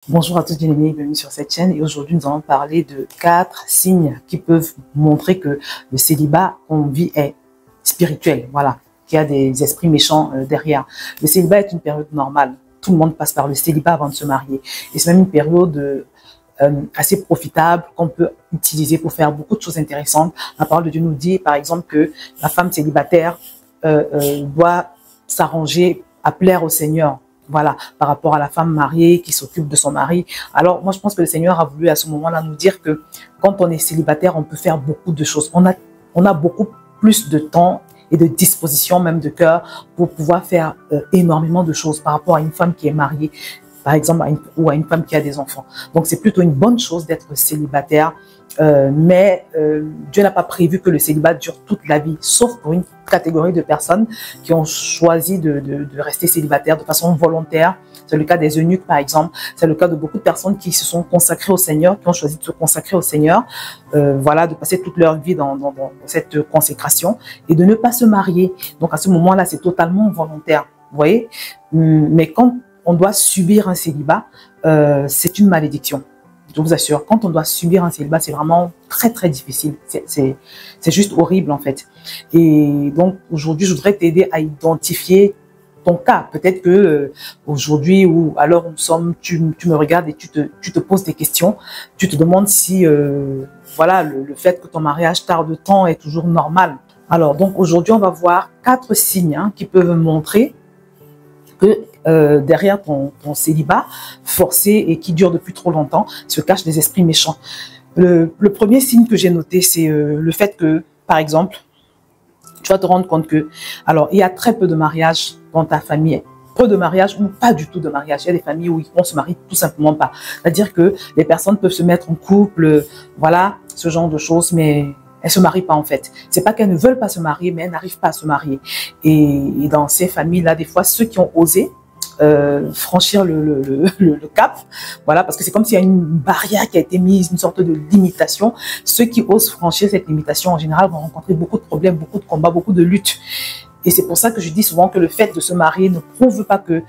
Bonjour à tous, bienvenue sur cette chaîne et aujourd'hui nous allons parler de 4 signes qui peuvent montrer que le célibat qu'on vit est spirituel, voilà, qu'il y a des esprits méchants derrière. Le célibat est une période normale, tout le monde passe par le célibat avant de se marier et c'est même une période assez profitable qu'on peut utiliser pour faire beaucoup de choses intéressantes. La parole de Dieu nous dit par exemple que la femme célibataire doit s'arranger à plaire au Seigneur. Voilà, par rapport à la femme mariée qui s'occupe de son mari. Alors, moi, je pense que le Seigneur a voulu à ce moment-là nous dire que quand on est célibataire, on peut faire beaucoup de choses. On a beaucoup plus de temps et de disposition, même de cœur, pour pouvoir faire énormément de choses par rapport à une femme qui est mariée, par exemple, ou à une femme qui a des enfants. Donc, c'est plutôt une bonne chose d'être célibataire. Mais Dieu n'a pas prévu que le célibat dure toute la vie, sauf pour une catégorie de personnes qui ont choisi de rester célibataires de façon volontaire. C'est le cas des eunuques, par exemple. C'est le cas de beaucoup de personnes qui se sont consacrées au Seigneur, qui ont choisi de se consacrer au Seigneur, voilà, de passer toute leur vie dans cette consécration et de ne pas se marier. Donc, à ce moment-là, c'est totalement volontaire, vous voyez. Mais quand on doit subir un célibat, c'est une malédiction. Je vous assure, quand on doit subir un célibat, c'est vraiment très, très difficile. C'est juste horrible, en fait. Et donc, aujourd'hui, je voudrais t'aider à identifier ton cas. Peut-être que aujourd'hui, ou à l'heure où nous sommes, tu me regardes et tu te poses des questions. Tu te demandes si voilà, le fait que ton mariage tarde tant est toujours normal. Alors, donc, aujourd'hui, on va voir 4 signes qui peuvent montrer que derrière ton célibat forcé et qui dure depuis trop longtemps se cachent des esprits méchants. Le premier signe que j'ai noté, c'est le fait que, par exemple, tu vas te rendre compte que, alors, il y a très peu de mariages dans ta famille, peu de mariages ou pas du tout de mariage. Il y a des familles où on se marie tout simplement pas. C'est-à-dire que les personnes peuvent se mettre en couple, voilà, ce genre de choses, mais elles se marient pas en fait. C'est pas qu'elles ne veulent pas se marier, mais elles n'arrivent pas à se marier. Et dans ces familles-là, des fois, ceux qui ont osé franchir le cap, voilà, parce que c'est comme s'il y a une barrière qui a été mise, une sorte de limitation. Ceux qui osent franchir cette limitation, en général, vont rencontrer beaucoup de problèmes, beaucoup de combats, beaucoup de luttes. Et c'est pour ça que je dis souvent que le fait de se marier ne prouve pas que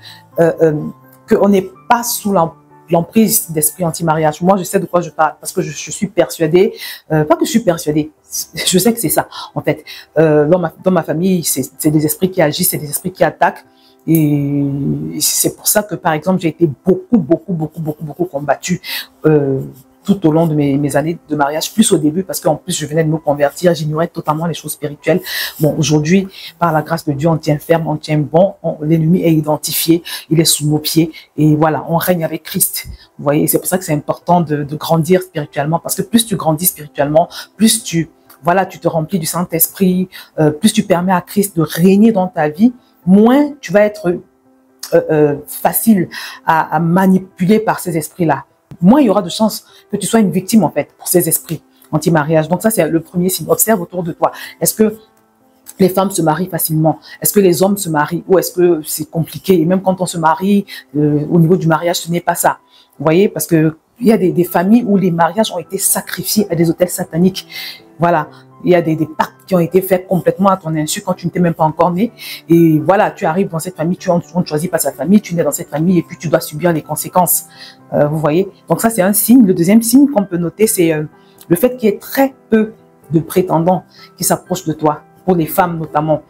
qu'on n'est pas sous l'emprise d'esprit anti-mariage. Moi, je sais de quoi je parle, parce que je suis persuadée, pas que je suis persuadée, je sais que c'est ça, en fait. Dans ma famille, c'est des esprits qui agissent, c'est des esprits qui attaquent. Et c'est pour ça que, par exemple, j'ai été beaucoup combattue tout au long de mes années de mariage, plus au début, parce qu'en plus, je venais de me convertir, j'ignorais totalement les choses spirituelles. Bon, aujourd'hui, par la grâce de Dieu, on tient ferme, on tient bon, l'ennemi est identifié, il est sous nos pieds, et voilà, on règne avec Christ. Vous voyez, c'est pour ça que c'est important de grandir spirituellement, parce que plus tu grandis spirituellement, plus voilà, tu te remplis du Saint-Esprit, plus tu permets à Christ de régner dans ta vie, moins tu vas être facile à manipuler par ces esprits-là. Moins il y aura de chances que tu sois une victime, en fait, pour ces esprits anti-mariage. Donc ça, c'est le premier signe. Observe autour de toi. Est-ce que les femmes se marient facilement? Est-ce que les hommes se marient? Ou est-ce que c'est compliqué? Et même quand on se marie, au niveau du mariage, ce n'est pas ça. Vous voyez? Parce que il y a des familles où les mariages ont été sacrifiés à des autels sataniques. Voilà. Il y a des pactes qui ont été faits complètement à ton insu quand tu n'étais même pas encore né. Et voilà, tu arrives dans cette famille, on ne choisit pas sa famille, tu nais dans cette famille et puis tu dois subir les conséquences. Vous voyez? Donc ça, c'est un signe. Le deuxième signe qu'on peut noter, c'est le fait qu'il y ait très peu de prétendants qui s'approchent de toi, pour les femmes notamment.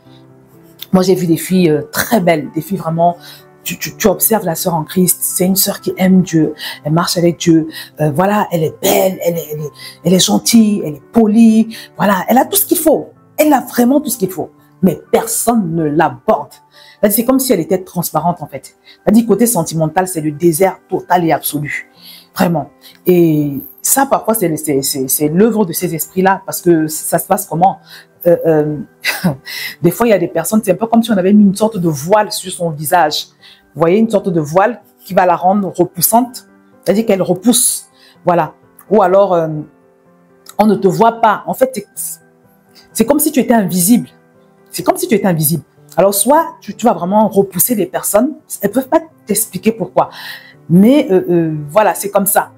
Moi, j'ai vu des filles très belles, des filles vraiment... Tu observes la sœur en Christ, c'est une sœur qui aime Dieu, elle marche avec Dieu, voilà, elle est belle, elle est gentille, elle est polie, voilà, elle a tout ce qu'il faut, elle a vraiment tout ce qu'il faut, mais personne ne l'aborde. C'est comme si elle était transparente en fait. Côté sentimental, c'est le désert total et absolu, vraiment. Et ça, parfois, c'est l'œuvre de ces esprits-là, parce que ça se passe comment? Des fois, il y a des personnes, c'est un peu comme si on avait mis une sorte de voile sur son visage. Vous voyez, une sorte de voile qui va la rendre repoussante, c'est-à-dire qu'elle repousse, voilà. Ou alors, on ne te voit pas. En fait, c'est comme si tu étais invisible. C'est comme si tu étais invisible. Alors, soit tu vas vraiment repousser les personnes, elles ne peuvent pas t'expliquer pourquoi. Mais voilà, c'est comme ça.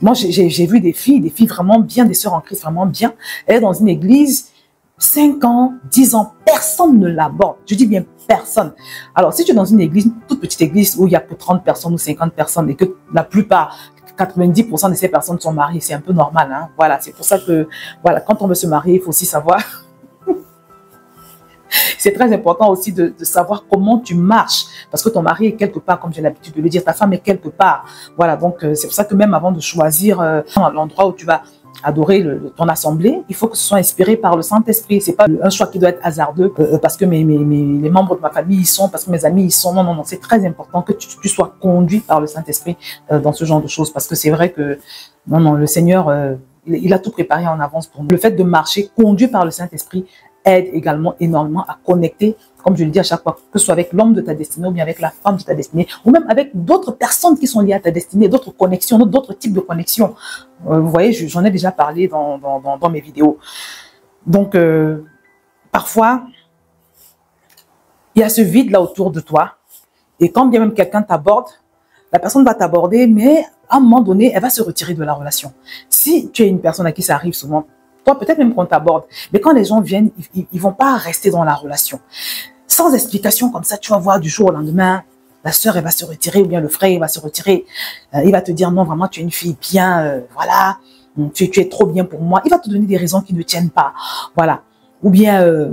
Moi, j'ai vu des filles vraiment bien, des sœurs en Christ vraiment bien. Elles sont dans une église, 5 ans, 10 ans, personne ne l'aborde. Je dis bien personne. Alors, si tu es dans une église, une toute petite église où il y a que 30 personnes ou 50 personnes et que la plupart, 90% de ces personnes sont mariées, c'est un peu normal. Hein? Voilà, c'est pour ça que, voilà, quand on veut se marier, il faut aussi savoir. C'est très important aussi de savoir comment tu marches. Parce que ton mari est quelque part, comme j'ai l'habitude de le dire, ta femme est quelque part. Voilà, donc c'est pour ça que même avant de choisir l'endroit où tu vas adorer ton assemblée, il faut que ce soit inspiré par le Saint-Esprit. C'est pas un choix qui doit être hasardeux parce que les membres de ma famille y sont, parce que mes amis y sont. Non, non, non, c'est très important que tu sois conduit par le Saint-Esprit dans ce genre de choses. Parce que c'est vrai que, non, non, le Seigneur, il a tout préparé en avance pour nous. Le fait de marcher conduit par le Saint-Esprit aide également énormément à connecter, comme je le dis à chaque fois, que ce soit avec l'homme de ta destinée ou bien avec la femme de ta destinée, ou même avec d'autres personnes qui sont liées à ta destinée, d'autres connexions, d'autres types de connexions. Vous voyez, j'en ai déjà parlé dans mes vidéos. Donc, parfois, il y a ce vide-là autour de toi, et quand bien même quelqu'un t'aborde, la personne va t'aborder, mais à un moment donné, elle va se retirer de la relation. Si tu es une personne à qui ça arrive souvent, toi, peut-être même qu'on t'aborde, mais quand les gens viennent, ils vont pas rester dans la relation. Sans explication comme ça, tu vas voir du jour au lendemain, la sœur, elle va se retirer, ou bien le frère, il va se retirer. Il va te dire, non, vraiment, tu es une fille bien, voilà, tu es trop bien pour moi. Il va te donner des raisons qui ne tiennent pas, voilà. Ou bien,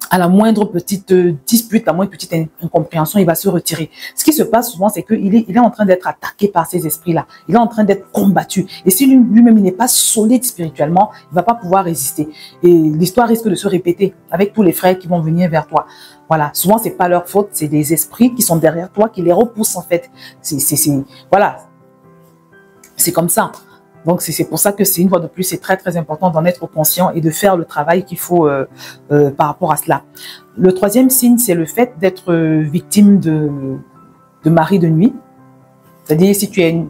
à la moindre petite dispute, la moindre petite incompréhension, il va se retirer. Ce qui se passe souvent, c'est qu'il est en train d'être attaqué par ces esprits-là. Il est en train d'être combattu. Et si lui-même, il n'est pas solide spirituellement, il ne va pas pouvoir résister. Et l'histoire risque de se répéter avec tous les frères qui vont venir vers toi. Voilà. Souvent, c'est pas leur faute, c'est des esprits qui sont derrière toi, qui les repoussent en fait. Voilà. C'est comme ça. Donc, c'est pour ça que c'est une fois de plus, c'est très, très important d'en être conscient et de faire le travail qu'il faut par rapport à cela. Le troisième signe, c'est le fait d'être victime de mari de nuit. C'est-à-dire, si tu es une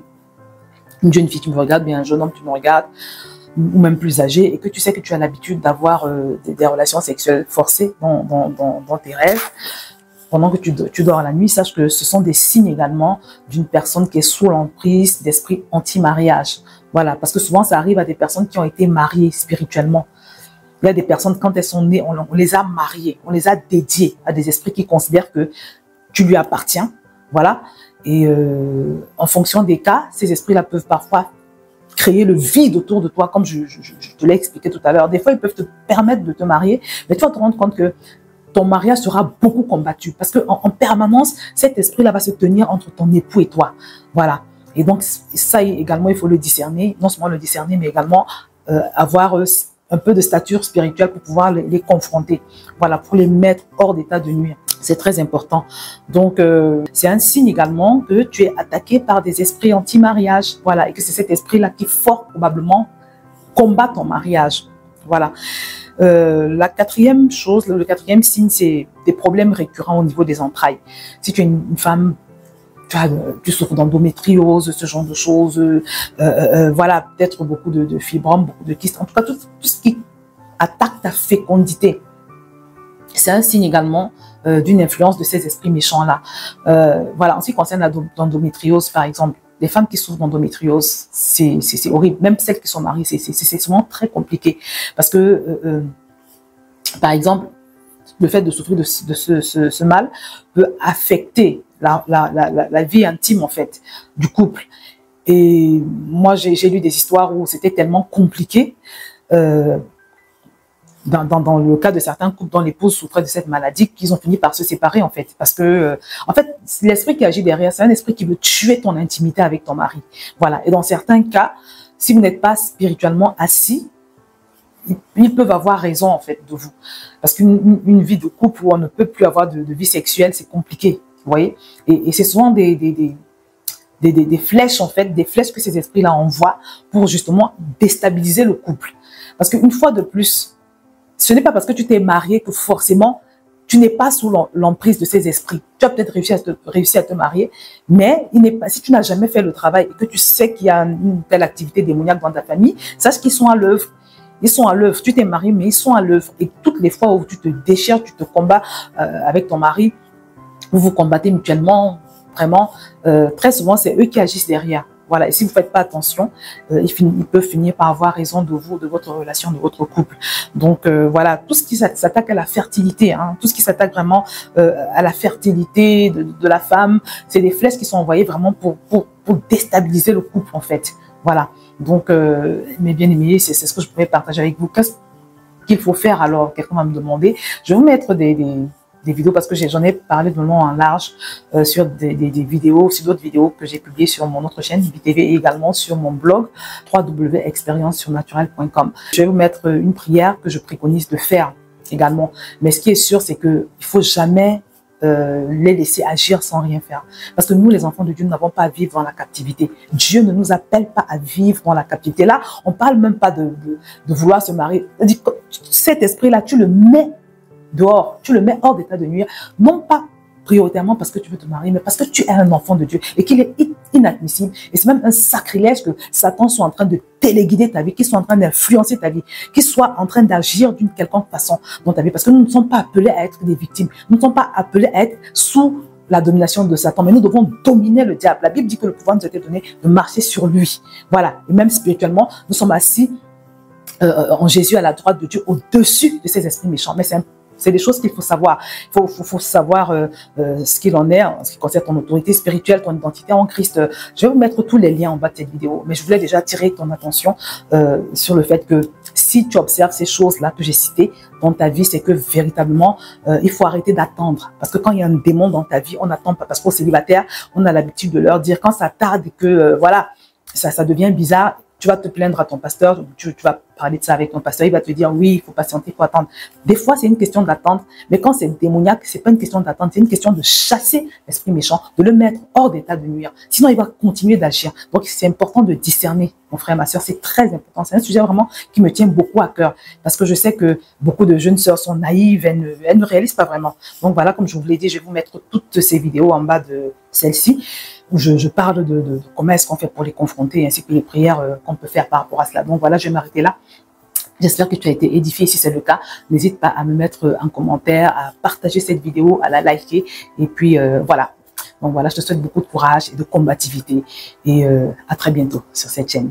jeune fille qui me regarde, bien un jeune homme qui me regarde, ou même plus âgé, et que tu sais que tu as l'habitude d'avoir des relations sexuelles forcées dans tes rêves, pendant que tu dors la nuit, sache que ce sont des signes également d'une personne qui est sous l'emprise d'esprit anti-mariage. Voilà, parce que souvent, ça arrive à des personnes qui ont été mariées spirituellement. Il y a des personnes, quand elles sont nées, on les a mariées, on les a dédiées à des esprits qui considèrent que tu lui appartiens. Voilà. Et en fonction des cas, ces esprits-là peuvent parfois créer le vide autour de toi, comme je te l'ai expliqué tout à l'heure. Des fois, ils peuvent te permettre de te marier, mais tu vas te rendre compte que ton mariage sera beaucoup combattu parce qu'en permanence, cet esprit-là va se tenir entre ton époux et toi. Voilà. Et donc, ça également, il faut le discerner. Non seulement le discerner, mais également avoir un peu de stature spirituelle pour pouvoir les confronter. Voilà, pour les mettre hors d'état de nuire. C'est très important. Donc, c'est un signe également que tu es attaqué par des esprits anti-mariage. Voilà, et que c'est cet esprit-là qui, fort probablement, combat ton mariage. Voilà. La quatrième chose, le quatrième signe, c'est des problèmes récurrents au niveau des entrailles. Si tu es une femme, tu souffres d'endométriose, ce genre de choses, voilà, peut-être beaucoup de fibromes, beaucoup de kystes, en tout cas tout ce qui attaque ta fécondité. C'est un signe également d'une influence de ces esprits méchants-là. Voilà, en ce qui concerne l'endométriose, par exemple, les femmes qui souffrent d'endométriose, c'est horrible. Même celles qui sont mariées, c'est souvent très compliqué. Parce que, par exemple, le fait de souffrir de ce mal peut affecter la vie intime, en fait, du couple. Et moi, j'ai lu des histoires où c'était tellement compliqué. Dans le cas de certains couples dont l'épouse souffrait de cette maladie, qu'ils ont fini par se séparer, en fait. Parce que, en fait, l'esprit qui agit derrière, c'est un esprit qui veut tuer ton intimité avec ton mari. Voilà. Et dans certains cas, si vous n'êtes pas spirituellement assis, ils peuvent avoir raison, en fait, de vous. Parce qu'une vie de couple où on ne peut plus avoir de vie sexuelle, c'est compliqué. Vous voyez? Et c'est souvent des flèches, en fait, des flèches que ces esprits-là envoient pour justement déstabiliser le couple. Parce qu'une fois de plus, ce n'est pas parce que tu t'es marié que forcément, tu n'es pas sous l'emprise de ces esprits. Tu as peut-être réussi à te marier, mais si tu n'as jamais fait le travail et que tu sais qu'il y a une telle activité démoniaque dans ta famille, sache qu'ils sont à l'œuvre. Ils sont à l'œuvre. Tu t'es marié, mais ils sont à l'œuvre. Et toutes les fois où tu te déchires, tu te combats avec ton mari, vous vous combattez mutuellement, vraiment, très souvent, c'est eux qui agissent derrière. Voilà, et si vous ne faites pas attention, ils peuvent finir par avoir raison de vous, de votre relation, de votre couple. Donc voilà, tout ce qui s'attaque à la fertilité, hein, tout ce qui s'attaque vraiment à la fertilité de la femme, c'est des flèches qui sont envoyées vraiment pour déstabiliser le couple en fait. Voilà, donc mes bien-aimés, c'est ce que je pouvais partager avec vous. Qu'est-ce qu'il faut faire alors? Quelqu'un va me demander. Je vais vous mettre des vidéos parce que j'en ai parlé de long en large sur des vidéos, sur d'autres vidéos que j'ai publiées sur mon autre chaîne BTV et également sur mon blog www.experiencesurnaturel.com. Je vais vous mettre une prière que je préconise de faire également. Mais ce qui est sûr, c'est que il faut jamais les laisser agir sans rien faire. Parce que nous, les enfants de Dieu, nous n'avons pas à vivre dans la captivité. Dieu ne nous appelle pas à vivre dans la captivité. Là, on parle même pas de vouloir se marier. Cet esprit-là, tu le mets dehors, tu le mets hors d'état de nuire, non pas prioritairement parce que tu veux te marier, mais parce que tu es un enfant de Dieu et qu'il est inadmissible. Et c'est même un sacrilège que Satan soit en train de téléguider ta vie, qu'il soit en train d'influencer ta vie, qu'il soit en train d'agir d'une quelconque façon dans ta vie. Parce que nous ne sommes pas appelés à être des victimes. Nous ne sommes pas appelés à être sous la domination de Satan, mais nous devons dominer le diable. La Bible dit que le pouvoir nous a été donné de marcher sur lui. Voilà. Et même spirituellement, nous sommes assis en Jésus à la droite de Dieu, au-dessus de ces esprits méchants. Mais c'est des choses qu'il faut savoir. Il faut savoir ce qu'il en est en ce qui concerne ton autorité spirituelle, ton identité en Christ. Je vais vous mettre tous les liens en bas de cette vidéo, mais je voulais déjà attirer ton attention sur le fait que si tu observes ces choses-là que j'ai citées dans ta vie, c'est que véritablement, il faut arrêter d'attendre. Parce que quand il y a un démon dans ta vie, on n'attend pas. Parce qu'aux célibataires, on a l'habitude de leur dire quand ça tarde et que voilà, ça devient bizarre, tu vas te plaindre à ton pasteur, tu vas parler de ça avec ton pasteur, il va te dire oui, il faut patienter, il faut attendre. Des fois, c'est une question d'attendre, mais quand c'est démoniaque, c'est pas une question d'attendre, c'est une question de chasser l'esprit méchant, de le mettre hors d'état de nuire. Sinon, il va continuer d'agir. Donc, c'est important de discerner, mon frère, ma soeur, c'est très important. C'est un sujet vraiment qui me tient beaucoup à cœur, parce que je sais que beaucoup de jeunes sœurs sont naïves, elles ne réalisent pas vraiment. Donc voilà, comme je vous l'ai dit, je vais vous mettre toutes ces vidéos en bas de celle-ci, où je parle de comment est-ce qu'on fait pour les confronter, ainsi que les prières qu'on peut faire par rapport à cela. Donc voilà, je vais m'arrêter là. J'espère que tu as été édifié. Si c'est le cas, n'hésite pas à me mettre un commentaire, à partager cette vidéo, à la liker. Et puis voilà. Donc voilà, je te souhaite beaucoup de courage et de combativité. Et à très bientôt sur cette chaîne.